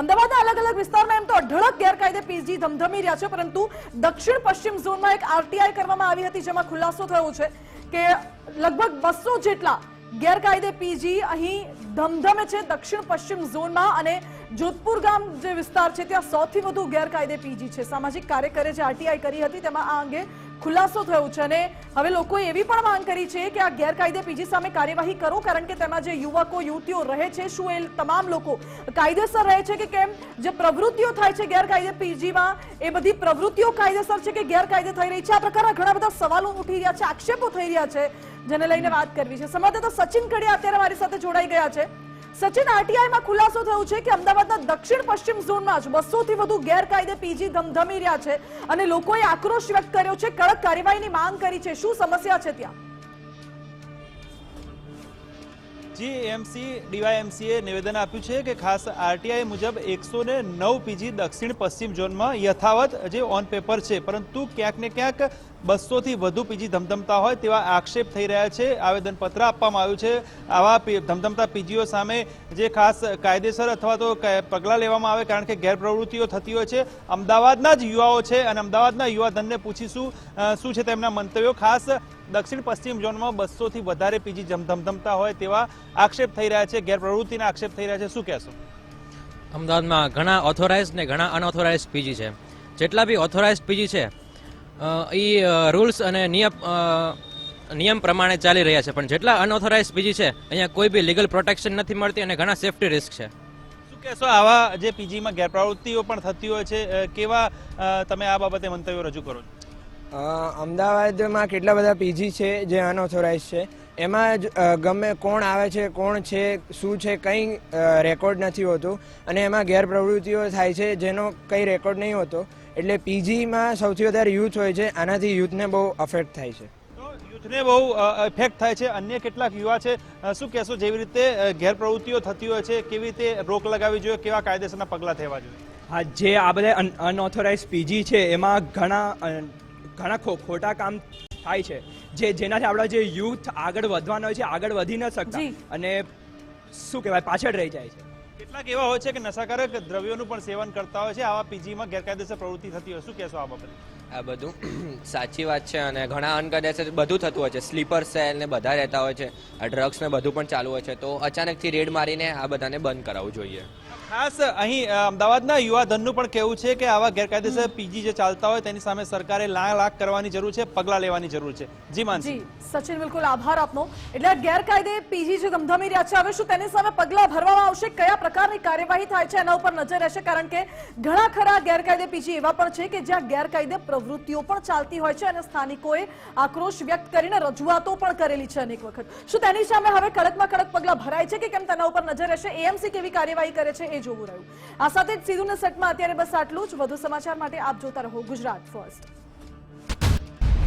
અમદાવાદના અલગ અલગ વિસ્તારમાં એમ તો અઢળક ગેરકાયદે પીજી ધમધમી રહ્યા છે, પરંતુ દક્ષિણ પશ્ચિમ ઝોનમાં એક આરટીઆઈ કરવામાં આવી હતી, જેમાં ખુલાસો થયો છે કે લગભગ 200 જેટલા ગેરકાયદે પીજી અહીં ધમધમે છે દક્ષિણ પશ્ચિમ ઝોનમાં, અને જોધપુર ગામ જે વિસ્તાર છે ત્યાં સૌથી વધુ ગેરકાયદે પીજી છે. સામાજિક કાર્યકરે જે આરટીઆઈ કરી હતી તેમાં આ અંગે ખુલાસો થયો છે, અને હવે લોકોએ એવી પણ માંગ કરી છે કે આ ગેરકાયદે પીજી સામે કાર્યવાહી કરો, કારણ કે તેમાં જે યુવકો યુવતીઓ રહે છે, શું એ તમામ લોકો કાયદેસર રહે છે કે કેમ? જે પ્રવૃત્તિઓ થાય છે ગેરકાયદે પીજીમાં, એ બધી પ્રવૃત્તિઓ કાયદેસર છે કે ગેરકાયદે થઈ રહી છે? આ પ્રકારના ઘણા બધા સવાલો ઉઠી રહ્યા છે, આક્ષેપો થઈ રહ્યા છે, જેને લઈને વાત કરવી છે. સંવાદદાતા સચિન કડિયા અત્યારે મારી સાથે જોડાઈ ગયા છે. સચિન, આરટીઆઈમાં ખુલાસો થયો છે કે અમદાવાદના દક્ષિણ પશ્ચિમ ઝોનમાં જ 200 થી વધુ ગેરકાયદે પીજી ધમધમી રહ્યા છે, અને લોકોએ આક્રોશ વ્યક્ત કર્યો છે, કડક કાર્યવાહીની માંગ કરી છે. શું સમસ્યા છે ત્યાં? જીએમસી ડીવાયએમસીએ નિવેદન આપ્યું છે કે ખાસ આરટીઆઈ મુજબ 109 પીજી દક્ષિણ પશ્ચિમ ઝોનમાં યથાવત જે ઓન પેપર છે, પરંતુ ક્યાંક ને ક્યાંક 200 થી વધુ પીજી ધમધમતા હોય તેવા આક્ષેપ થઈ રહ્યા છે. આવેદનપત્ર આપવામાં આવ્યું છે. આવા ધમધમતા પીજીઓ સામે જે ખાસ કાયદેસર અથવા તો પગલાં લેવામાં આવે, કારણ કે ગેરપ્રવૃત્તિઓ થતી હોય છે. અમદાવાદના જ યુવાઓ છે અને અમદાવાદના યુવાધનને પૂછીશું શું છે તેમના મંતવ્યો. ખાસ દક્ષિણ પશ્ચિમ ઝોનમાં 200 થી વધારે પીજી ધમધમતા હોય તેવા આક્ષેપ થઈ રહ્યા છે, ગેરપ્રવૃત્તિના આક્ષેપ થઈ રહ્યા છે. શું કહેશો? અમદાવાદમાં ઘણા ઓથોરાઇઝડ ને ઘણા અનઓથોરાઇઝડ પીજી છે. જેટલા બી ઓથોરાઇઝડ પીજી છે એ રૂલ્સ અને નિયમ પ્રમાણે ચાલી રહ્યા છે, પણ જેટલા અનઓથોરાઇઝડ પીજી છે અહીંયા કોઈ બી લીગલ પ્રોટેક્શન નથી મળતી અને ઘણા સેફટી રિસ્ક છે. શું કહેશો, આવા જે પીજીમાં ગેરપ્રવૃત્તિઓ પણ થતી હોય છે, કેવા તમે આ બાબતે મંતવ્યો રજૂ કરો છો? અમદાવાદમાં કેટલા બધા પીજી છે જે અનઓથોરાઇઝ છે, એમાં ગમે કોણ આવે છે, કોણ છે, શું છે, કંઈ રેકોર્ડ નથી હોતું, અને એમાં ગેરપ્રવૃત્તિઓ થાય છે જેનો કંઈ રેકોર્ડ નહીં હોતો. એટલે પીજીમાં સૌથી વધારે યુથ હોય છે, આનાથી યુથને બહુ અફેક્ટ થાય છે. યુથને બહુ ઇફેક્ટ થાય છે. અન્ય કેટલાક યુવા છે, શું કહેશો, જેવી રીતે ગેરપ્રવૃત્તિઓ થતી હોય છે, કેવી રીતે રોક લગાવવી જોઈએ, કેવા કાયદેસરના પગલાં થવા જોઈએ? હા, જે આ બધા અનઓથોરાઇઝ પીજી છે એમાં ઘણા ખોટા કામ થાય છે, જેનાથી આપણા જે યુથ આગળ વધવાનો હોય છે આગળ વધી ન શકતા અને શું કહેવાય પાછળ રહી જાય છે. કેટલાક એવા હોય છે કે નશાકારક દ્રવ્યોનું પણ સેવન કરતા હોય છે. આવા પીજીમાં ગેરકાયદેસર પ્રવૃત્તિ થતી હોય, શું કહેશો આ બાબતે? આ બધું સાચી વાત છે, અને ઘણા અનકાયદેસર બધું થતું હોય છે. સ્લીપર સેલ ને બધા રહેતા હોય છે, આ ડ્રગ્સ ને બધું પણ ચાલુ હોય છે, તો અચાનકથી રેડ મારીને આ બધાને બંધ કરાવવું જોઈએ. ખાસ અહીં અમદાવાદના યુવાધનનું પણ કહેવું છે કે આવા ગેરકાયદેસર પીજી જે ચાલતા હોય તેની સામે સરકારે લાખ કરવાની જરૂર છે, પગલાં લેવાની જરૂર છે. જી માનસી. સચિન, બિલકુલ આભાર આપનો. એટલે ગેરકાયદે પીજી જે ધમધમી રહ્યા છે, હવે શું તેની સામે પગલાં ભરવામાં આવશે, કયા પ્રકારની કાર્યવાહી થાય છે એના ઉપર નજર રહેશે, કારણ કે ઘણા ખરા ગેરકાયદે પીજી એવા પણ છે કે જ્યાં ગેરકાયદે પ્રવૃત્તિઓ પણ ચાલતી હોય છે, અને સ્થાનિકોએ આક્રોશ વ્યક્ત કરીને રજૂઆતો પણ કરેલી છે અનેક વખત. શું તેની સામે હવે કડકમાં કડક પગલાં ભરાય છે કે કેમ, તેના ઉપર નજર રહેશે. એએમસી કેવી કાર્યવાહી કરે છે એ જોવું રહ્યું. આ સાથે જ સીધું ને સેટમાં અત્યારે બસ આટલું જ. વધુ સમાચાર માટે આપ જોતા રહો ગુજરાત ફર્સ્ટ.